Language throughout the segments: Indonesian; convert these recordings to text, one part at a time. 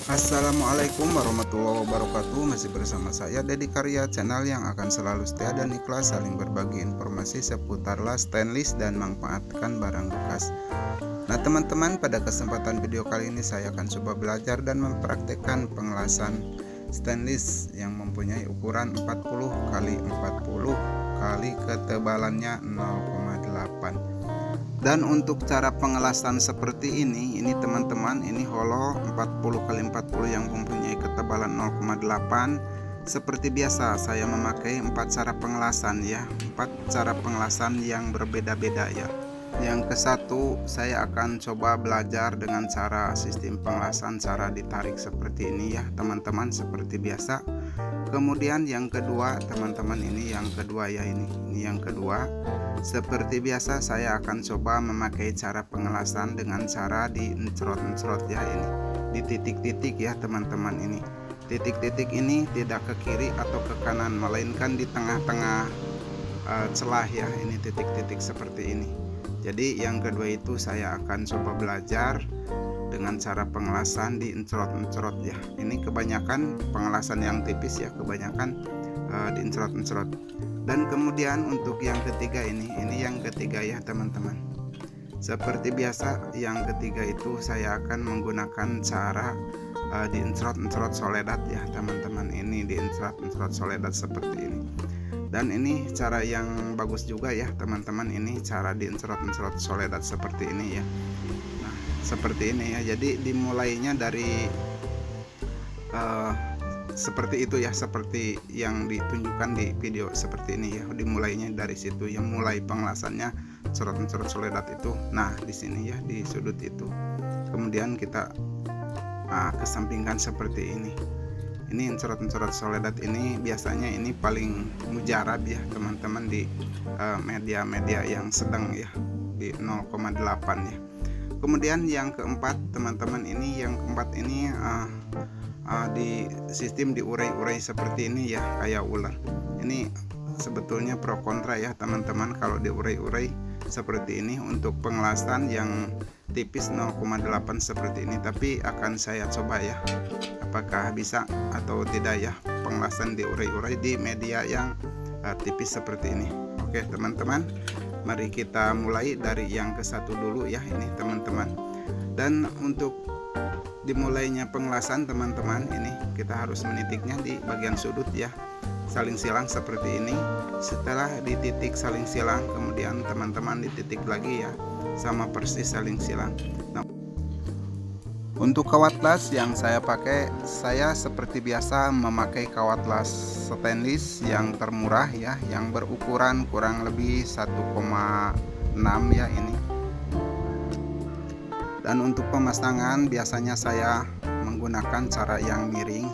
Assalamualaikum warahmatullahi wabarakatuh. Masih bersama saya Dedi Karya, channel yang akan selalu setia dan ikhlas saling berbagi informasi seputar las, stainless, dan manfaatkan barang bekas. Nah teman-teman, pada kesempatan video kali ini saya akan coba belajar dan mempraktekkan pengelasan stainless yang mempunyai ukuran 40 x 40 kali ketebalannya 0,8. Dan untuk cara pengelasan seperti ini teman-teman, ini holo 40 x 40 yang mempunyai ketebalan 0,8. Seperti biasa saya memakai 4 cara pengelasan ya, 4 cara pengelasan yang berbeda-beda ya. Yang ke satu, saya akan coba belajar dengan cara sistem pengelasan, cara ditarik seperti ini ya teman-teman, seperti biasa. Kemudian yang kedua teman-teman, ini yang kedua ya, ini yang kedua. Seperti biasa saya akan coba memakai cara pengelasan dengan cara diencerot-encerot ya, ini di titik-titik ya teman-teman. Ini titik-titik ini tidak ke kiri atau ke kanan, melainkan di tengah-tengah celah ya, ini titik-titik seperti ini. Jadi yang kedua itu saya akan coba belajar dengan cara pengelasan diencerot-encerot ya. Ini kebanyakan pengelasan yang tipis ya, kebanyakan diencerot-encerot. Dan kemudian untuk yang ketiga ini yang ketiga ya teman-teman. Seperti biasa yang ketiga itu saya akan menggunakan cara diencerot-encerot soledat ya teman-teman. Ini diencerot-encerot soledat seperti ini. Dan ini cara yang bagus juga ya teman-teman, ini cara diencerot-encerot soledat seperti ini ya. Nah seperti ini ya, jadi dimulainya dari seperti itu ya, seperti yang ditunjukkan di video seperti ini ya. Dimulainya dari situ yang mulai pengelasannya cerot-cerot soledat itu. Nah di sini ya, di sudut itu. Kemudian kita kesampingkan seperti ini. Ini encerot-encerot soledat ini biasanya ini paling mujarab ya teman-teman di media-media yang sedang ya, di 0,8 ya. Kemudian yang keempat teman-teman, ini yang keempat ini di sistem diurai-urai seperti ini ya, kayak ular. Ini sebetulnya pro kontra ya teman-teman kalau diurai-urai seperti ini untuk pengelasan yang tipis 0,8 seperti ini. Tapi akan saya coba ya, apakah bisa atau tidak ya pengelasan diurai-urai di media yang tipis seperti ini. Oke teman-teman, mari kita mulai dari yang ke satu dulu ya, ini teman-teman. Dan untuk dimulainya pengelasan teman-teman, ini kita harus menitiknya di bagian sudut ya, saling silang seperti ini. Setelah di titik saling silang, kemudian teman-teman di titik lagi ya, sama persis saling silang. Nah, untuk kawat las yang saya pakai, saya seperti biasa memakai kawat las stainless yang termurah ya, yang berukuran kurang lebih 1,6 ya ini. Dan untuk pemasangan biasanya saya menggunakan cara yang miring.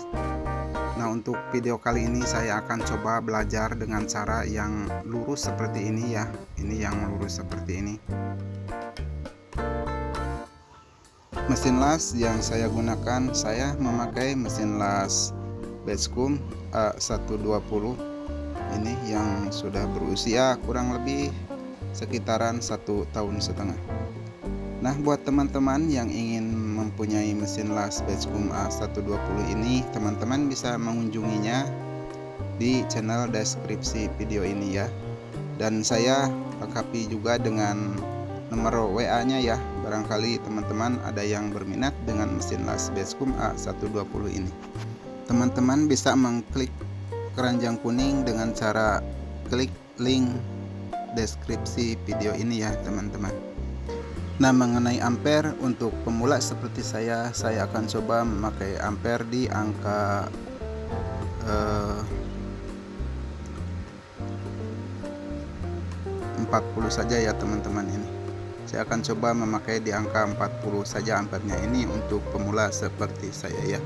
Nah untuk video kali ini saya akan coba belajar dengan cara yang lurus seperti ini ya. Ini yang lurus seperti ini. Mesin las yang saya gunakan, saya memakai mesin las Bestcom A120. Ini yang sudah berusia kurang lebih sekitaran 1,5 tahun. Nah buat teman-teman yang ingin mempunyai mesin las Bestcom A120 ini, teman-teman bisa mengunjunginya di channel deskripsi video ini ya. Dan saya lengkapi juga dengan nomor WA nya ya, barangkali teman-teman ada yang berminat dengan mesin las Bestcom A120 ini. Teman-teman bisa mengklik keranjang kuning dengan cara klik link deskripsi video ini ya teman-teman. Nah mengenai ampere, untuk pemula seperti saya akan coba memakai ampere di angka 40 saja ya teman-teman. Ini saya akan coba memakai di angka 40 saja ampernya ini untuk pemula seperti saya ya.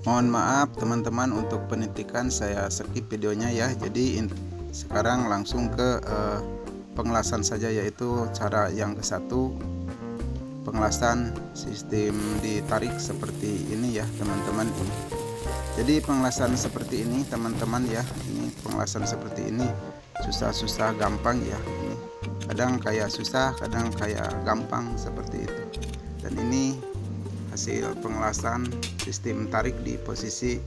Mohon maaf teman-teman untuk penitikan, saya skip videonya ya. Jadi sekarang langsung ke pengelasan saja, yaitu cara yang ke satu, pengelasan sistem ditarik seperti ini ya teman-teman. Jadi pengelasan seperti ini teman-teman ya, ini pengelasan seperti ini susah-susah gampang ya. Ini kadang kayak susah, kadang kayak gampang seperti itu. Dan ini hasil pengelasan sistem tarik di posisi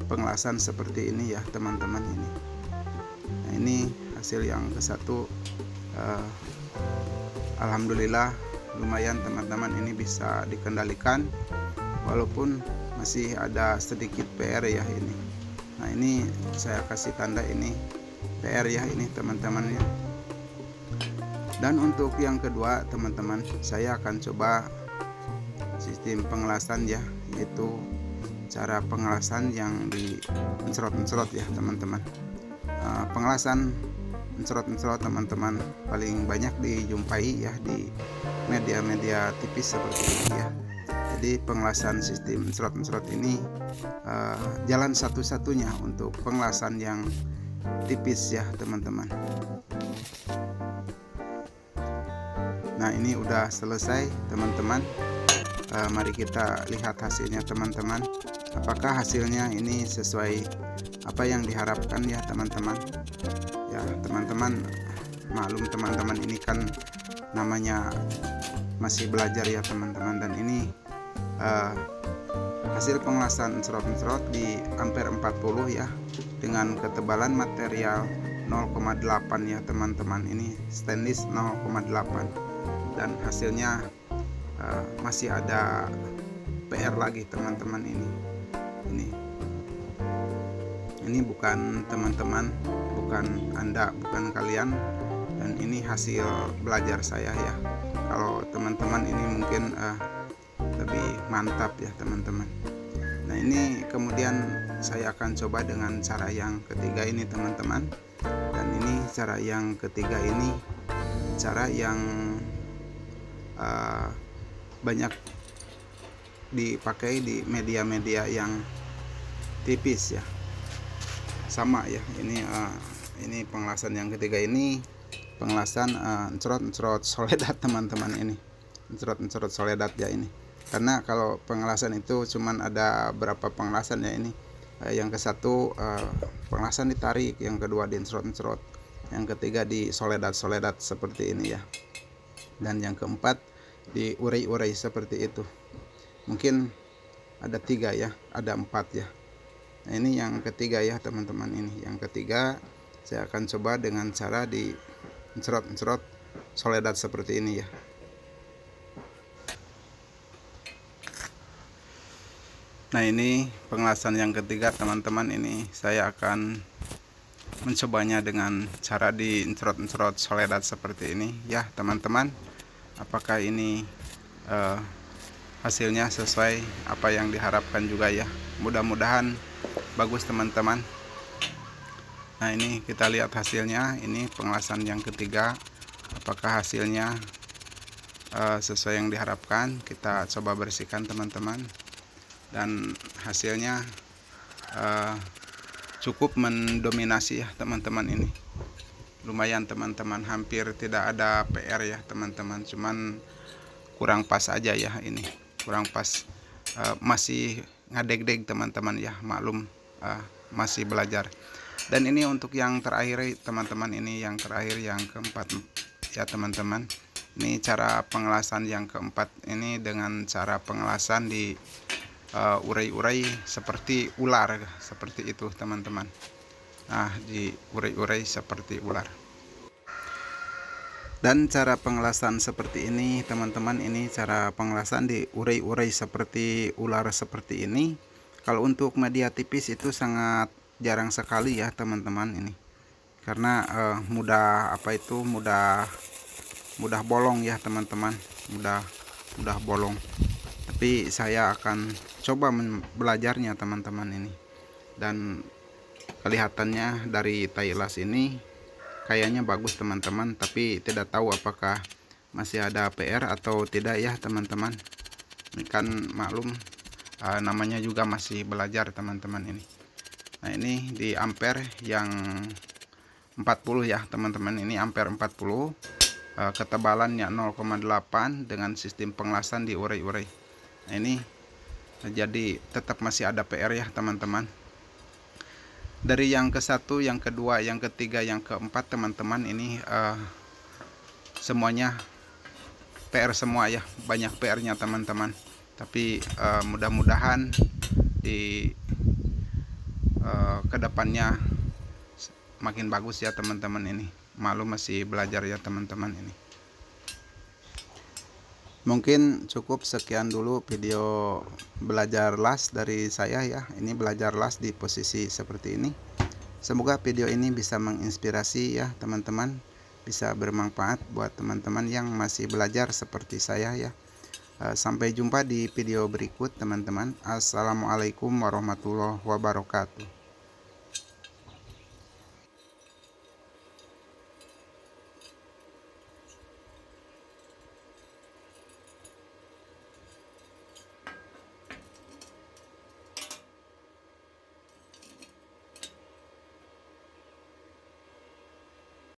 pengelasan seperti ini ya teman-teman ini. Nah, ini hasil yang ke satu. Alhamdulillah lumayan teman-teman, ini bisa dikendalikan walaupun masih ada sedikit PR ya ini. Nah ini saya kasih tanda ini PR ya ini teman-teman ya. Dan untuk yang kedua teman-teman, saya akan coba sistem pengelasan ya, yaitu cara pengelasan yang di mencerot-mencerot ya teman-teman. Pengelasan mencerot-mencerot teman-teman paling banyak dijumpai ya di media-media tipis seperti ini ya. Jadi pengelasan sistem mencerot-mencerot ini jalan satu-satunya untuk pengelasan yang tipis ya teman-teman. Nah ini udah selesai teman-teman. Mari kita lihat hasilnya teman-teman. Apakah hasilnya ini sesuai apa yang diharapkan ya teman-teman. Ya teman-teman, maklum teman-teman ini kan namanya masih belajar ya teman-teman. Dan ini hasil pengelasan mencerot-mencerot di ampere 40 ya, dengan ketebalan material 0,8 ya teman-teman. Ini stainless 0,8 dan hasilnya masih ada PR lagi teman-teman ini bukan teman-teman, bukan Anda, bukan kalian, dan ini hasil belajar saya ya. Kalau teman-teman ini mungkin lebih mantap ya teman-teman. Nah ini kemudian saya akan coba dengan cara yang ketiga ini teman-teman. Dan ini cara yang ketiga ini cara yang banyak dipakai di media-media yang tipis ya. Sama ya, ini pengelasan yang ketiga ini pengelasan mencerot-mencerot soledat teman-teman. Ini mencerot-mencerot soledat ya ini. Karena kalau pengelasan itu cuman ada berapa pengelasan ya ini. Yang ke satu pengelasan ditarik, yang kedua diencerot-encerot, yang ketiga di soledat-soledat seperti ini ya. Dan yang keempat diurai-urai seperti itu. Mungkin ada 3 ya, ada 4 ya. Nah ini yang ketiga ya teman-teman. Ini yang ketiga, saya akan coba dengan cara di mencerot-mencerot soledat seperti ini ya. Nah ini pengelasan yang ketiga teman-teman. Ini saya akan mencobanya dengan cara di mencerot-mencerot soledat seperti ini ya teman-teman. Apakah ini hasilnya sesuai apa yang diharapkan juga ya. Mudah-mudahan bagus teman-teman. Nah ini kita lihat hasilnya. Ini pengelasan yang ketiga, apakah hasilnya sesuai yang diharapkan. Kita coba bersihkan teman-teman. Dan hasilnya cukup mendominasi ya teman-teman. Ini lumayan teman-teman, hampir tidak ada PR ya teman-teman, cuman kurang pas aja ya. Ini kurang pas, masih ngadeg-deg teman-teman ya, maklum masih belajar. Dan ini untuk yang terakhir teman-teman, ini yang terakhir yang keempat ya teman-teman. Ini cara pengelasan yang keempat ini dengan cara pengelasan di urai-urai seperti ular, seperti itu teman-teman. Nah di urai-urai seperti ular. Dan cara pengelasan seperti ini teman-teman, ini cara pengelasan di urai-urai seperti ular seperti ini. Kalau untuk media tipis itu sangat jarang sekali ya teman-teman ini, karena mudah bolong ya teman-teman, mudah bolong. Tapi saya akan coba belajarnya teman-teman ini. Dan kelihatannya dari tailas ini kayaknya bagus teman-teman, tapi tidak tahu apakah masih ada PR atau tidak ya teman-teman. Ini kan maklum namanya juga masih belajar teman-teman ini. Nah ini di ampere yang 40 ya teman-teman. Ini ampere 40, ketebalannya 0,8 dengan sistem pengelasan di urai-urai. Nah ini jadi tetap masih ada PR ya teman-teman. Dari yang ke satu, yang kedua, yang ketiga, yang keempat teman-teman, ini semuanya PR semua ya, banyak PR-nya teman-teman. Tapi mudah-mudahan di kedepannya makin bagus ya teman-teman. Ini malu masih belajar ya teman-teman. Ini mungkin cukup sekian dulu video belajar las dari saya ya. Ini belajar las di posisi seperti ini. Semoga video ini bisa menginspirasi ya teman-teman, bisa bermanfaat buat teman-teman yang masih belajar seperti saya ya. Sampai jumpa di video berikut teman-teman. Assalamualaikum warahmatullahi wabarakatuh.